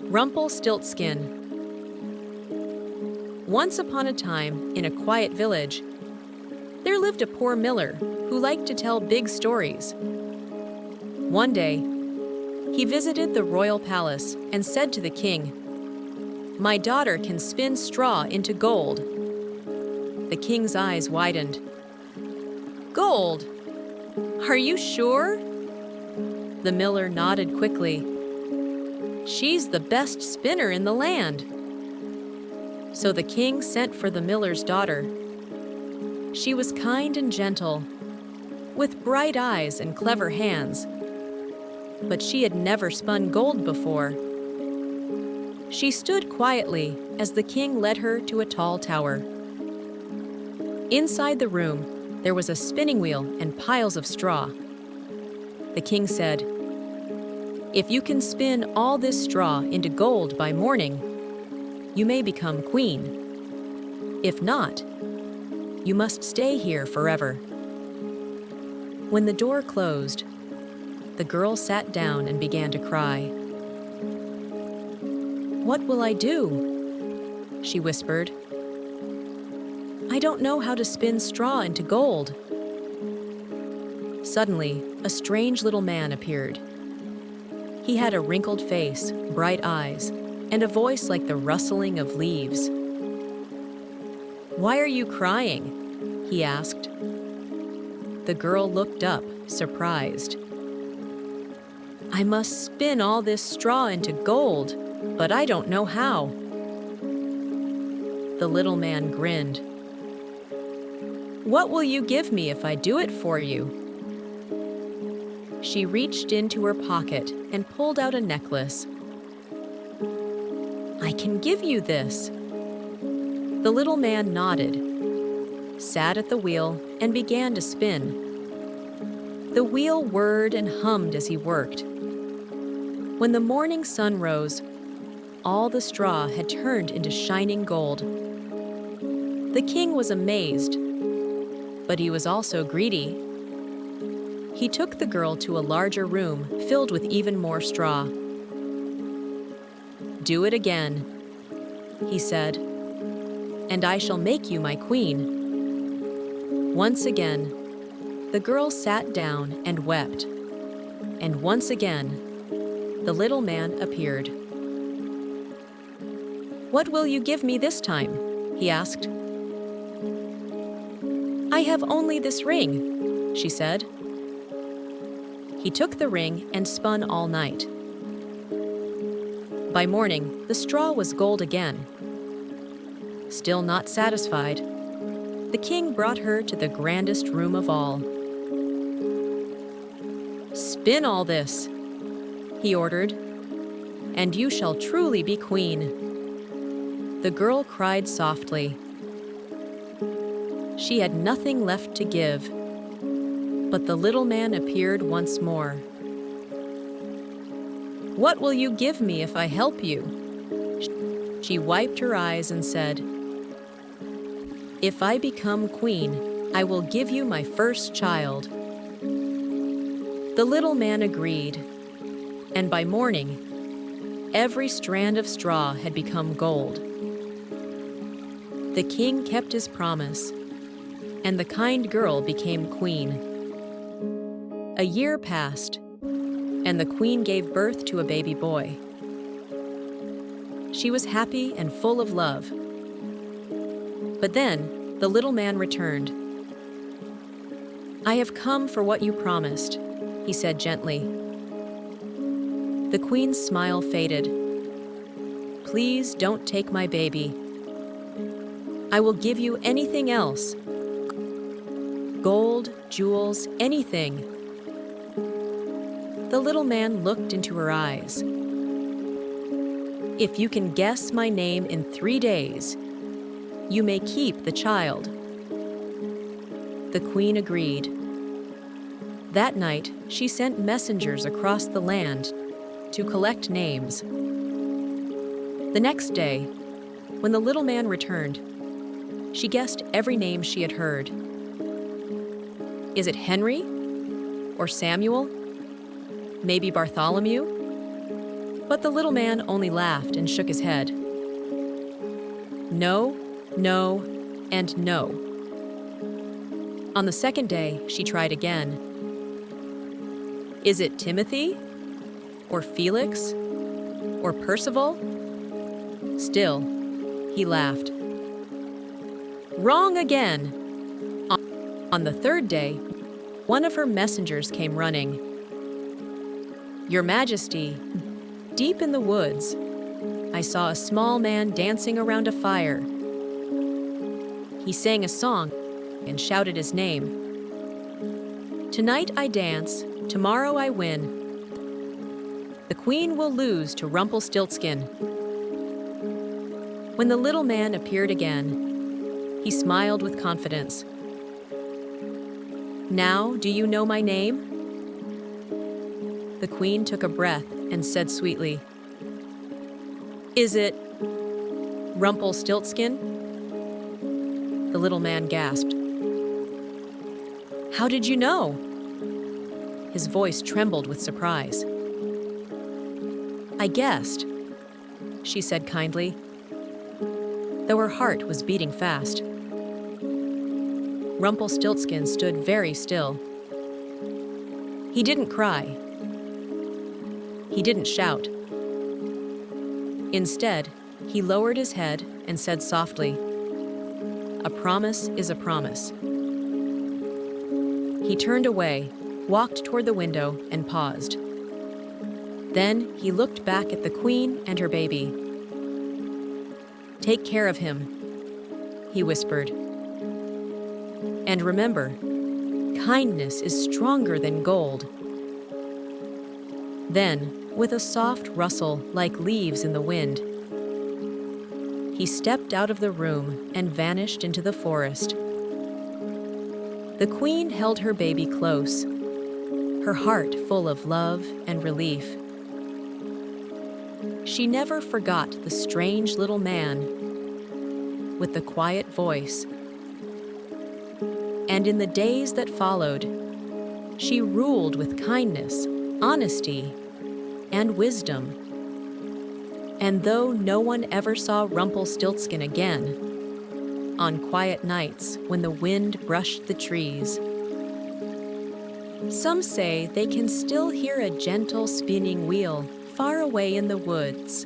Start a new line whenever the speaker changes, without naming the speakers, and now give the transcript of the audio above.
Rumpelstiltskin. Once upon a time, in a quiet village, there lived a poor miller who liked to tell big stories. One day, he visited the royal palace and said to the king, "My daughter can spin straw into gold." The king's eyes widened. "Gold? Are you sure?" The miller nodded quickly. "She's the best spinner in the land." So the king sent for the miller's daughter. She was kind and gentle, with bright eyes and clever hands, but she had never spun gold before. She stood quietly as the king led her to a tall tower. Inside the room, there was a spinning wheel and piles of straw. The king said, "If you can spin all this straw into gold by morning, you may become queen. If not, you must stay here forever." When the door closed, the girl sat down and began to cry. "What will I do?" she whispered. "I don't know how to spin straw into gold." Suddenly, a strange little man appeared. He had a wrinkled face, bright eyes, and a voice like the rustling of leaves. "Why are you crying?" he asked. The girl looked up, surprised. "I must spin all this straw into gold, but I don't know how." The little man grinned. "What will you give me if I do it for you?" She reached into her pocket and pulled out a necklace. "I can give you this." The little man nodded, sat at the wheel, and began to spin. The wheel whirred and hummed as he worked. When the morning sun rose, all the straw had turned into shining gold. The king was amazed, but he was also greedy. He took the girl to a larger room filled with even more straw. "Do it again," he said, "and I shall make you my queen." Once again, the girl sat down and wept, and once again, the little man appeared. "What will you give me this time?" he asked. "I have only this ring," she said. He took the ring and spun all night. By morning, the straw was gold again. Still not satisfied, the king brought her to the grandest room of all. "Spin all this," he ordered, "and you shall truly be queen." The girl cried softly. She had nothing left to give, but the little man appeared once more. "What will you give me if I help you?" She wiped her eyes and said, "If I become queen, I will give you my first child." The little man agreed, and by morning, every strand of straw had become gold. The king kept his promise, and the kind girl became queen. A year passed, and the queen gave birth to a baby boy. She was happy and full of love. But then, the little man returned. "I have come for what you promised," he said gently. The queen's smile faded. "Please don't take my baby. I will give you anything else. Gold, jewels, anything." The little man looked into her eyes. "If you can guess my name in 3 days, you may keep the child." The queen agreed. That night, she sent messengers across the land to collect names. The next day, when the little man returned, she guessed every name she had heard. Is it Henry? Or Samuel? Maybe Bartholomew? But the little man only laughed and shook his head. No, no, and no. On the second day, she tried again. Is it Timothy? Or Felix? Or Percival? Still, he laughed. Wrong again! On the third day, one of her messengers came running. Your Majesty, deep in the woods, I saw a small man dancing around a fire. He sang a song and shouted his name. Tonight I dance, tomorrow I win. The queen will lose to Rumpelstiltskin. When the little man appeared again, he smiled with confidence. Now, do you know my name? The queen took a breath and said sweetly, Is it Rumpelstiltskin? The little man gasped. How did you know? His voice trembled with surprise. I guessed, she said kindly, though her heart was beating fast. Rumpelstiltskin stood very still. He didn't cry. He didn't shout. Instead, he lowered his head and said softly, A promise is a promise. He turned away, walked toward the window, and paused. Then he looked back at the queen and her baby. Take care of him, he whispered. And remember, kindness is stronger than gold. Then, with a soft rustle like leaves in the wind, he stepped out of the room and vanished into the forest. The queen held her baby close, her heart full of love and relief. She never forgot the strange little man with the quiet voice. And in the days that followed, she ruled with kindness, honesty, and wisdom. And though no one ever saw Rumpelstiltskin again, on quiet nights when the wind brushed the trees, some say they can still hear a gentle spinning wheel far away in the woods.